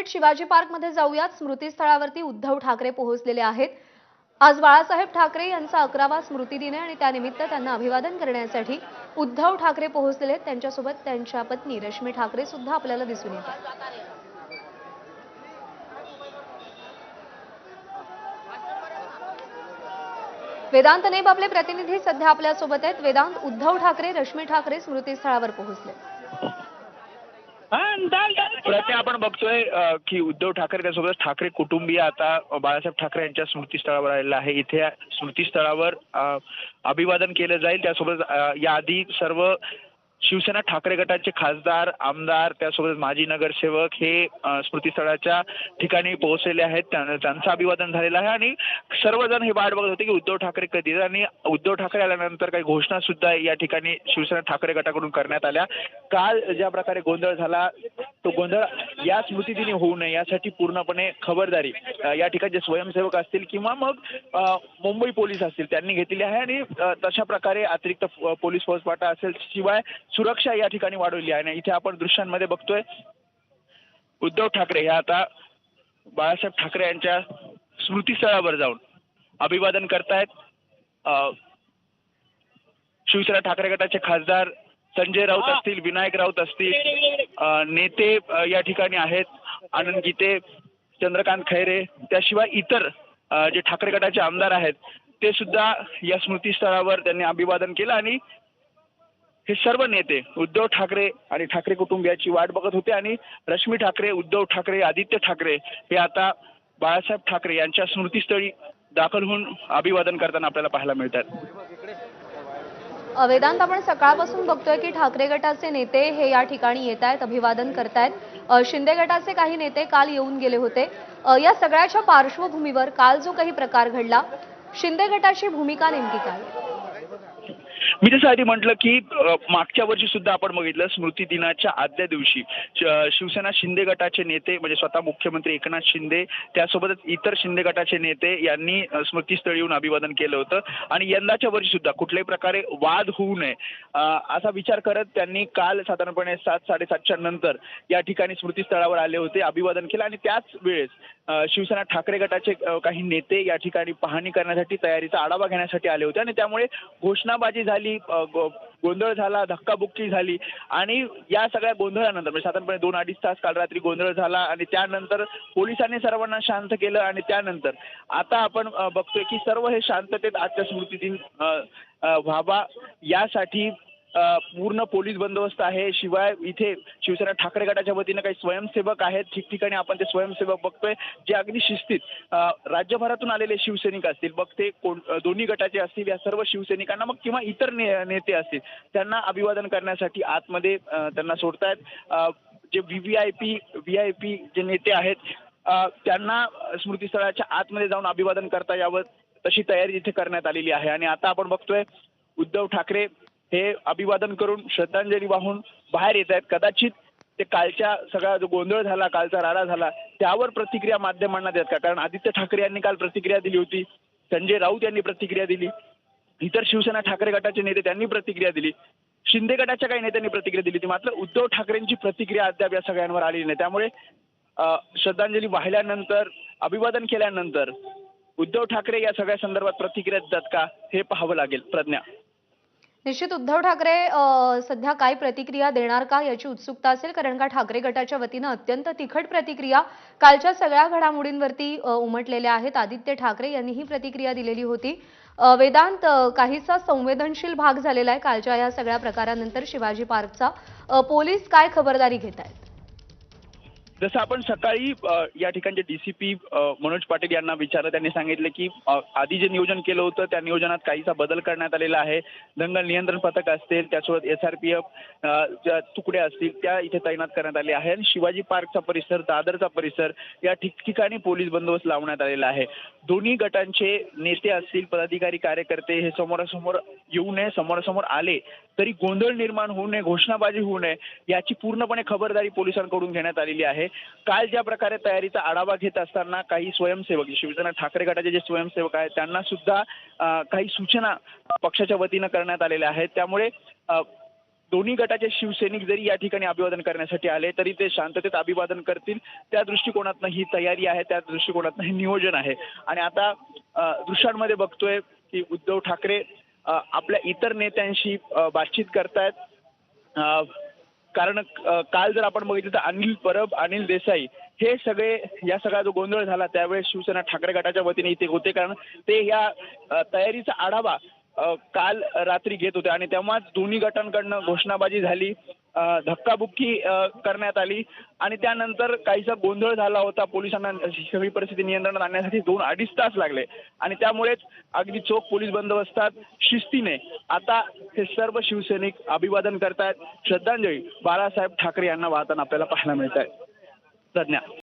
थेट शिवाजी पार्कमध्ये जाऊयात। स्मृतीस्थळावरती उद्धव ठाकरे पोहोचलेले आहेत। आज बाळासाहेब ठाकरे यांचा 11वा स्मृतिदिन आहे आणि त्यानिमित्त त्यांना अभिवादन करण्यासाठी उद्धव ठाकरे पोहोचलेले आहेत। त्यांच्यासोबत त्यांच्या पत्नी रश्मी ठाकरे सुद्धा आपल्याला दिसून येतात। वेदांत नेब आपले प्रतिनिधी सध्या आपल्या सोबत आहेत। वेदांत, उद्धव ठाकरे रश्मी ठाकरे स्मृतीस्थळावर पोहोचले। प्रत्ये आपण बघतोय की उद्धव ठाकरे त्यासोबत ठाकरे कुटुंबीय आता बाळासाहेब ठाकरे यांच्या स्मृतीस्थळावर आलेला आहे। इथे स्मृतीस्थळावर अभिवादन केलं जाईल। त्यासोबत याआधी सर्व शिवसेना ठाकरे गटाचे खासदार, आमदार, त्यासोबत माजी नगरसेवक हे स्मृतीस्थळाच्या ठिकाणी पोहोचलेले आहेत। त्यांचं अभिवादन झालेलं आहे आणि सर्वजण हे वाट बघत होते की उद्धव ठाकरे कधी येतात आणि उद्धव ठाकरे आल्यानंतर काही घोषणा सुद्धा या ठिकाणी शिवसेना ठाकरे गटाकडून करण्यात आल्या। काल ज्या प्रकारे गोंधळ झाला तो गोंधळ या स्मृतिदिनी होऊ नये यासाठी पूर्णपणे खबरदारी या ठिकाणी जे स्वयंसेवक असतील किंवा मग मुंबई पोलीस असतील त्यांनी घेतलेली आहे आणि तशा प्रकारे अतिरिक्त पोलीस फौजफाटा असेल, शिवाय सुरक्षा या ठिकाणी वाढवली आहे। इथे आपण दृश्यांमध्ये बघतोय उद्धव ठाकरे हे आता बाळासाहेब ठाकरे यांच्या स्मृतीस्थळावर जाऊन अभिवादन करतायत। शिवसेना ठाकरे गटाचे खासदार संजय राऊत असतील, विनायक राऊत असतील, नेते या ठिकाणी आहेत, आनंद गीते, चंद्रकांत खैरे, त्याशिवाय इतर जे ठाकरे गटाचे आमदार आहेत ते सुद्धा या स्मृतीस्थळावर त्यांनी अभिवादन केलं आणि हे सर्व नेते उद्धव ठाकरे आणि ठाकरे कुटुंबियाची वाट बघत होते आणि रश्मी ठाकरे, उद्धव ठाकरे, आदित्य ठाकरे हे आता बाळासाहेब ठाकरे यांच्या स्मृतीस्थळी दाखल होऊन अभिवादन करताना आपल्याला पाहायला मिळतात। वेदांत, आपण सकाळपासून बघतोय की ठाकरे गटाचे नेते हे या ठिकाणी येत आहेत, अभिवादन करतायत। शिंदे गटाचे काही नेते काल येऊन गेले होते। या सगळ्याच्या पार्श्वभूमीवर काल जो काही प्रकार घडला, शिंदे गटाची भूमिका नेमकी काय? मी जसं आधी म्हटलं की मागच्या वर्षी सुद्धा आपण बघितलं स्मृती दिनाच्या आदल्या दिवशी शिवसेना शिंदे गटाचे नेते म्हणजे स्वतः मुख्यमंत्री एकनाथ शिंदे त्यासोबतच इतर शिंदे गटाचे नेते यांनी स्मृतीस्थळी येऊन अभिवादन केलं होतं आणि यंदाच्या वर्षी सुद्धा कुठल्याही प्रकारे वाद होऊ नये असा विचार करत त्यांनी काल साधारणपणे 7-7:30च्या नंतर या ठिकाणी स्मृतीस्थळावर आले होते, अभिवादन केलं आणि त्याच वेळेस शिवसेना ठाकरे गटाचे काही नेते या ठिकाणी पाहणी करण्यासाठी, तयारीचा आढावा घेण्यासाठी आले होते आणि त्यामुळे घोषणाबाजी झाली, गोंधळ झाला, धक्काबुक्की झाली आणि या सगळ्या गोंधळानंतर म्हणजे साधारणपणे 2-2.5 तास काल रात्री गोंधळ झाला आणि त्यानंतर पोलिसांनी सर्वांना शांत केलं आणि त्यानंतर आता आपण बघतोय की सर्व हे शांततेत आजच्या स्मृतिदिन व्हावा यासाठी पूर्ण पोलीस बंदोबस्त आहे। शिवाय इथे शिवसेना ठाकरे गटाच्या वतीने काही स्वयंसेवक आहेत, ठिकठिकाणी आपण ते स्वयंसेवक बघतोय जे अगदी शिस्तीत राज्यभरातून आलेले शिवसैनिक असतील, मग ते दोन्ही गटाचे असतील, या सर्व शिवसैनिकांना मग किंवा इतर नेते असतील त्यांना अभिवादन करण्यासाठी आतमध्ये त्यांना सोडतायत। जे व्हीआयपी जे नेते आहेत त्यांना स्मृतीस्थळाच्या आतमध्ये जाऊन अभिवादन करता यावं तशी तयारी इथे करण्यात आलेली आहे आणि आता आपण बघतोय उद्धव ठाकरे हे अभिवादन करून श्रद्धांजली वाहून बाहेर येत आहेत। कदाचित ते कालच्या सगळा जो गोंधळ झाला, कालचा राडा झाला त्यावर प्रतिक्रिया माध्यमांना देत का, कारण आदित्य ठाकरे यांनी काल प्रतिक्रिया दिली होती, संजय राऊत यांनी प्रतिक्रिया दिली, इतर शिवसेना ठाकरे गटाचे नेते त्यांनी प्रतिक्रिया दिली, शिंदे गटाच्या काही नेत्यांनी प्रतिक्रिया दिली होती, मात्र उद्धव ठाकरेंची प्रतिक्रिया अद्याप या सगळ्यांवर आलेली नाही। त्यामुळे श्रद्धांजली वाहिल्यानंतर, अभिवादन केल्यानंतर उद्धव ठाकरे या सगळ्या संदर्भात प्रतिक्रिया देतात का हे पाहावं लागेल। प्रज्ञा, निश्चित उद्धव ठाकरे सध्या काय प्रतिक्रिया देणार का याची उत्सुकता असेल, कारण का ठाकरे गटाच्या वतीने अत्यंत तिखट प्रतिक्रिया कालच्या सगळ्या घडामोडींवरती उमटलेल्या आहेत। आदित्य ठाकरे यांनी ही प्रतिक्रिया दिलेली होती। वेदांत, काहीसा संवेदनशील भाग झालेला आहे कालच्या या सगळ्या प्रकारानंतर शिवाजी पार्कचा। पोलीस काय खबरदारी घेत आहेत? जसं आपण सकाळी या ठिकाणचे डीसीपी मनोज पाटील यांना विचारलं, त्यांनी सांगितलं की आधी जे नियोजन केलं होतं त्या नियोजनात काहीसा बदल करण्यात आलेला आहे। दंगल नियंत्रण पथक असतील, त्यासोबत SRPF तुकड्या असतील त्या इथे तैनात करण्यात आले आहे आणि शिवाजी पार्कचा परिसर, दादरचा परिसर या ठिकठिकाणी पोलीस बंदोबस्त लावण्यात आलेला आहे। दोन्ही गटांचे नेते असतील, पदाधिकारी, कार्यकर्ते हे समोरासमोर येऊ नये, समोरासमोर आले तरी गोंधळ निर्माण होऊ नये, घोषणाबाजी होऊ नये याची पूर्णपणे खबरदारी पोलिसांकडून घेण्यात आलेली आहे। काल ज्या प्रकारे तयारीचा आढावा घेत असताना काही स्वयंसेवक, शिवसेना ठाकरे गटाचे जे स्वयंसेवक आहेत त्यांना सुद्धा काही सूचना पक्षाच्या वतीनं करण्यात आलेल्या आहेत। त्यामुळे दोन्ही गटाचे शिवसैनिक जरी या ठिकाणी अभिवादन करण्यासाठी आले तरी ते शांततेत अभिवादन करतील, त्या दृष्टिकोनातनं ही तयारी आहे, त्या दृष्टिकोनातनं हे नियोजन आहे. आणि आता दृश्यांमध्ये बघतोय की उद्धव ठाकरे आपल्या इतर नेत्यांशी बातचीत करतायत. कारण काल जर आपण बघितलं तर अनिल परब, अनिल देसाई हे सगळे, या सगळा जो गोंधळ झाला त्यावेळेस शिवसेना ठाकरे गटाच्या वतीने इथे होते, कारण ते या तयारीचा आढावा काल रात्री घेत होते. आणि तेव्हाच दोन्ही गटांकडनं घोषणाबाजी झाली, धक्काबुक्की करण्यात आली आणि त्यानंतर काहीसा गोंधळ झाला होता. पोलिसांना सगळी परिस्थिती नियंत्रणात आणण्यासाठी 2-2.5 तास लागले आणि त्यामुळेच अगदी चोख पोलीस बंदोबस्तात शिस्तीने आता हे सर्व शिवसैनिक अभिवादन करतायत. श्रद्धांजली बाळासाहेब ठाकरे यांना वाहताना आपल्याला पाहायला मिळत आहे. प्रज्ञा.